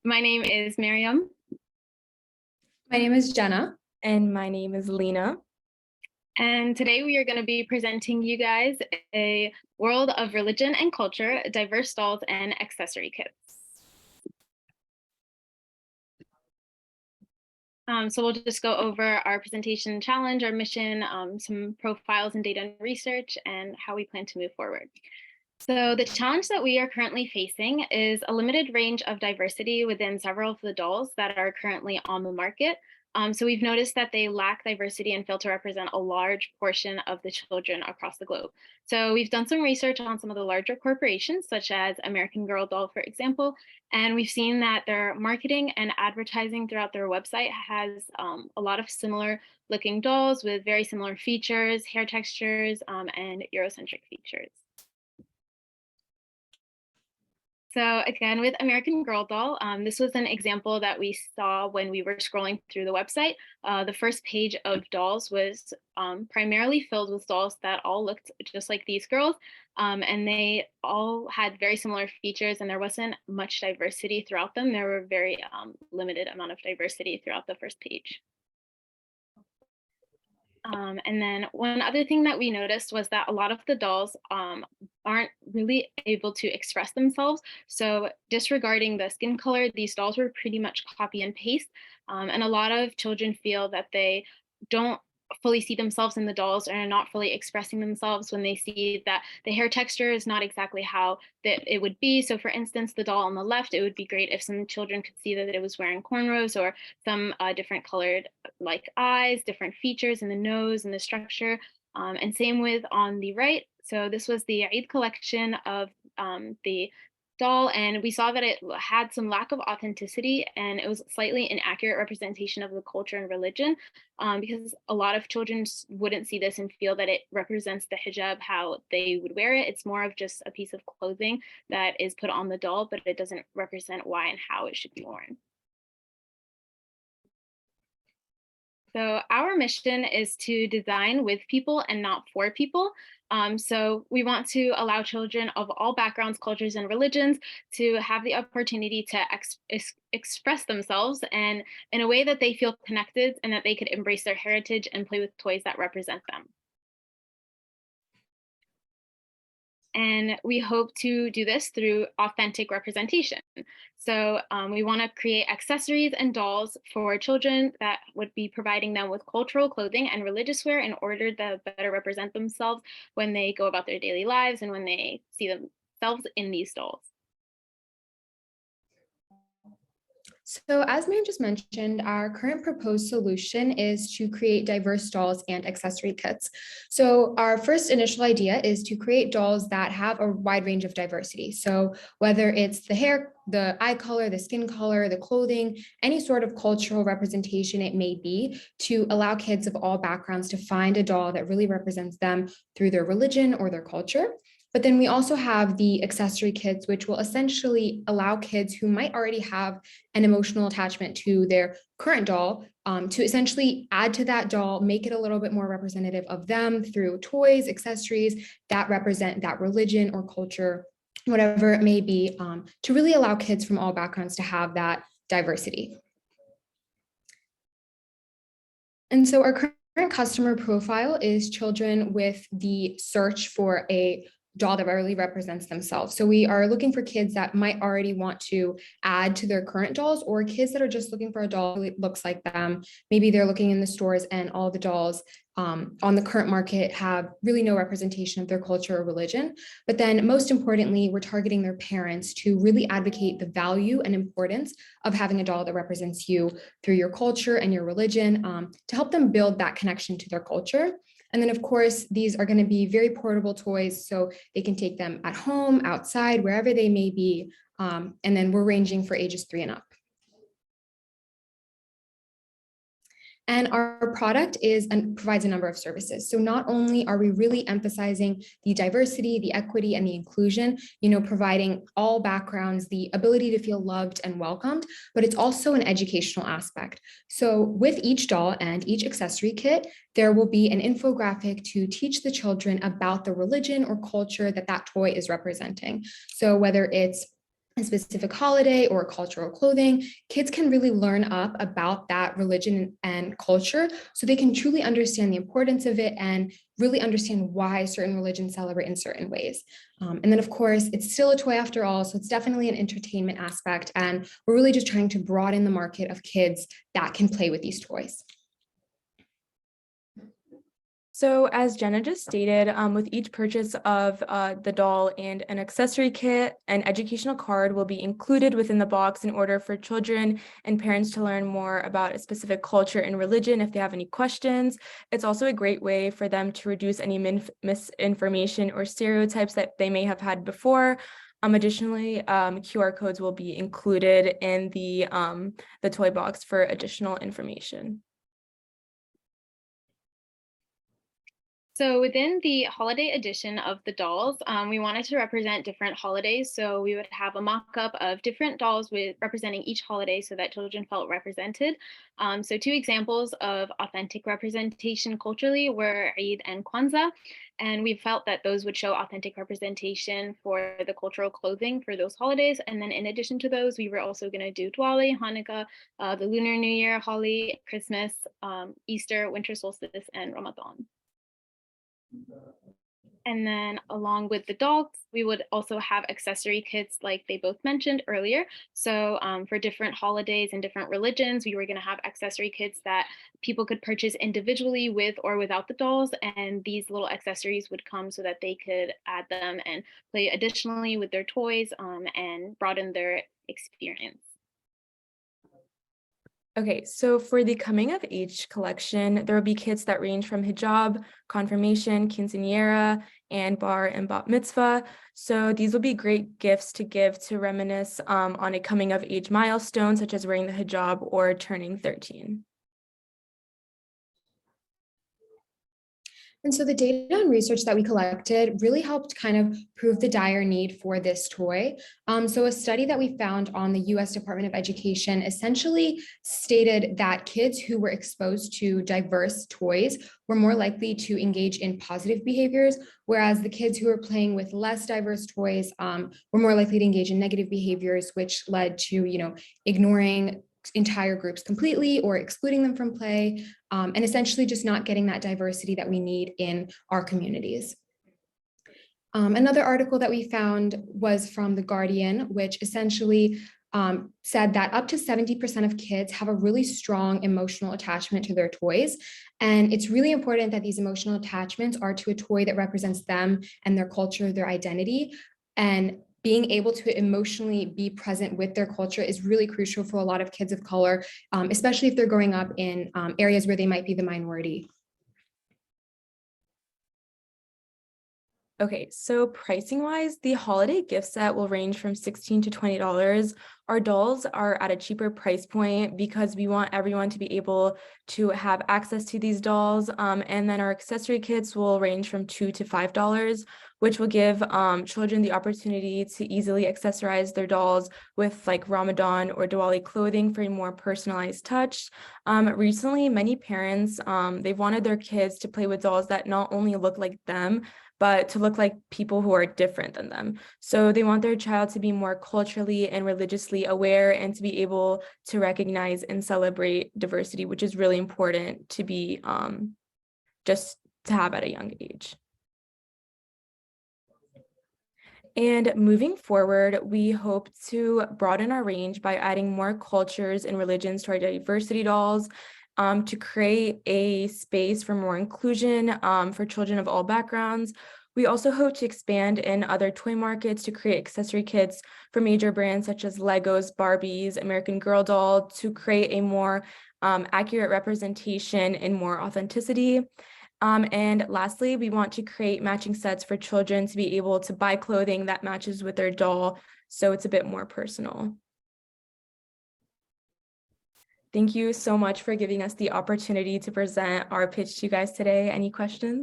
My name is Miriam. My name is Jenna. And my name is Lena. And today we are going to be presenting you guys a world of religion and culture, diverse dolls and accessory kits. So we'll just go over our presentation challenge, our mission, some profiles and data and research, and how we plan to move forward. So the challenge that we are currently facing is a limited range of diversity within several of the dolls that are currently on the market. So we've noticed that they lack diversity and fail to represent a large portion of the children across the globe. So we've done some research on some of the larger corporations, such as American Girl doll, for example, and we've seen that their marketing and advertising throughout their website has a lot of similar looking dolls with very similar features, hair textures, and Eurocentric features. So again, with American Girl doll, this was an example that we saw when we were scrolling through the website. The first page of dolls was primarily filled with dolls that all looked just like these girls, and they all had very similar features, and there wasn't much diversity throughout them. There were very limited amount of diversity throughout the first page. And then one other thing that we noticed was that a lot of the dolls aren't really able to express themselves. So disregarding the skin color, these dolls were pretty much copy and paste. And a lot of children feel that they don't fully see themselves in the dolls and are not fully expressing themselves when they see that the hair texture is not exactly how that it would be. So for instance, the doll on the left, it would be great if some children could see that it was wearing cornrows or some different colored like eyes, different features in the nose and the structure. And same with on the right. So this was the Eid collection of the doll, and we saw that it had some lack of authenticity and it was slightly inaccurate representation of the culture and religion, because a lot of children wouldn't see this and feel that it represents the hijab how they would wear it. It's more of just a piece of clothing that is put on the doll, but it doesn't represent why and how it should be worn. So our mission is to design with people and not for people. So we want to allow children of all backgrounds, cultures, and religions to have the opportunity to express themselves and in a way that they feel connected and that they could embrace their heritage and play with toys that represent them. And we hope to do this through authentic representation. So we want to create accessories and dolls for children that would be providing them with cultural clothing and religious wear in order to better represent themselves when they go about their daily lives and when they see themselves in these dolls. So as Miriam just mentioned, our current proposed solution is to create diverse dolls and accessory kits. So our first initial idea is to create dolls that have a wide range of diversity. So whether it's the hair, the eye color, the skin color, the clothing, any sort of cultural representation it may be, to allow kids of all backgrounds to find a doll that really represents them through their religion or their culture. But then we also have the accessory kits, which will essentially allow kids who might already have an emotional attachment to their current doll to essentially add to that doll, make it a little bit more representative of them through toys, accessories that represent that religion or culture, whatever it may be, to really allow kids from all backgrounds to have that diversity. And so our current customer profile is children with the search for a doll that really represents themselves. So we are looking for kids that might already want to add to their current dolls, or kids that are just looking for a doll that looks like them. Maybe they're looking in the stores and all the dolls on the current market have really no representation of their culture or religion. But then most importantly, we're targeting their parents to really advocate the value and importance of having a doll that represents you through your culture and your religion, to help them build that connection to their culture. And then, of course, these are going to be very portable toys, so they can take them at home, outside, wherever they may be. And then we're ranging for ages 3 and up. And our product provides a number of services. So not only are we really emphasizing the diversity, the equity, and the inclusion, providing all backgrounds, the ability to feel loved and welcomed, but it's also an educational aspect. So with each doll and each accessory kit, there will be an infographic to teach the children about the religion or culture that that toy is representing. So whether it's a specific holiday or cultural clothing, kids can really learn up about that religion and culture so they can truly understand the importance of it and really understand why certain religions celebrate in certain ways. And then, of course, it's still a toy after all, so it's definitely an entertainment aspect. And we're really just trying to broaden the market of kids that can play with these toys. So as Jenna just stated, with each purchase of the doll and an accessory kit, an educational card will be included within the box in order for children and parents to learn more about a specific culture and religion if they have any questions. It's also a great way for them to reduce any misinformation or stereotypes that they may have had before. Additionally, QR codes will be included in the toy box for additional information. So within the holiday edition of the dolls, we wanted to represent different holidays. So we would have a mock-up of different dolls representing each holiday so that children felt represented. So 2 examples of authentic representation culturally were Eid and Kwanzaa. And we felt that those would show authentic representation for the cultural clothing for those holidays. And then in addition to those, we were also going to do Diwali, Hanukkah, the Lunar New Year, Holi, Christmas, Easter, winter solstice, and Ramadan. And then along with the dolls, we would also have accessory kits like they both mentioned earlier. So for different holidays and different religions, we were going to have accessory kits that people could purchase individually with or without the dolls. And these little accessories would come so that they could add them and play additionally with their toys and broaden their experience. Okay, so for the coming of age collection, there will be kits that range from hijab, confirmation, quinceañera, and bar and bat mitzvah. So these will be great gifts to give to reminisce on a coming of age milestone, such as wearing the hijab or turning 13. And so the data and research that we collected really helped kind of prove the dire need for this toy. So a study that we found on the US Department of Education essentially stated that kids who were exposed to diverse toys were more likely to engage in positive behaviors, whereas the kids who were playing with less diverse toys were more likely to engage in negative behaviors, which led to, ignoring entire groups completely or excluding them from play, and essentially just not getting that diversity that we need in our communities. Another article that we found was from The Guardian, which essentially said that up to 70% of kids have a really strong emotional attachment to their toys. And it's really important that these emotional attachments are to a toy that represents them and their culture, their identity. And being able to emotionally be present with their culture is really crucial for a lot of kids of color, especially if they're growing up in areas where they might be the minority. Okay, so pricing wise, the holiday gift set will range from $16 to $20. Our dolls are at a cheaper price point because we want everyone to be able to have access to these dolls. And then our accessory kits will range from $2 to $5, which will give children the opportunity to easily accessorize their dolls with like Ramadan or Diwali clothing for a more personalized touch. Recently, many parents, they've wanted their kids to play with dolls that not only look like them, but to look like people who are different than them. So they want their child to be more culturally and religiously aware and to be able to recognize and celebrate diversity, which is really important to be just to have at a young age. And moving forward, we hope to broaden our range by adding more cultures and religions to our diversity dolls, to create a space for more inclusion for children of all backgrounds. We also hope to expand in other toy markets to create accessory kits for major brands such as Legos, Barbies, American Girl doll to create a more accurate representation and more authenticity. And lastly, we want to create matching sets for children to be able to buy clothing that matches with their doll, so it's a bit more personal. Thank you so much for giving us the opportunity to present our pitch to you guys today. Any questions?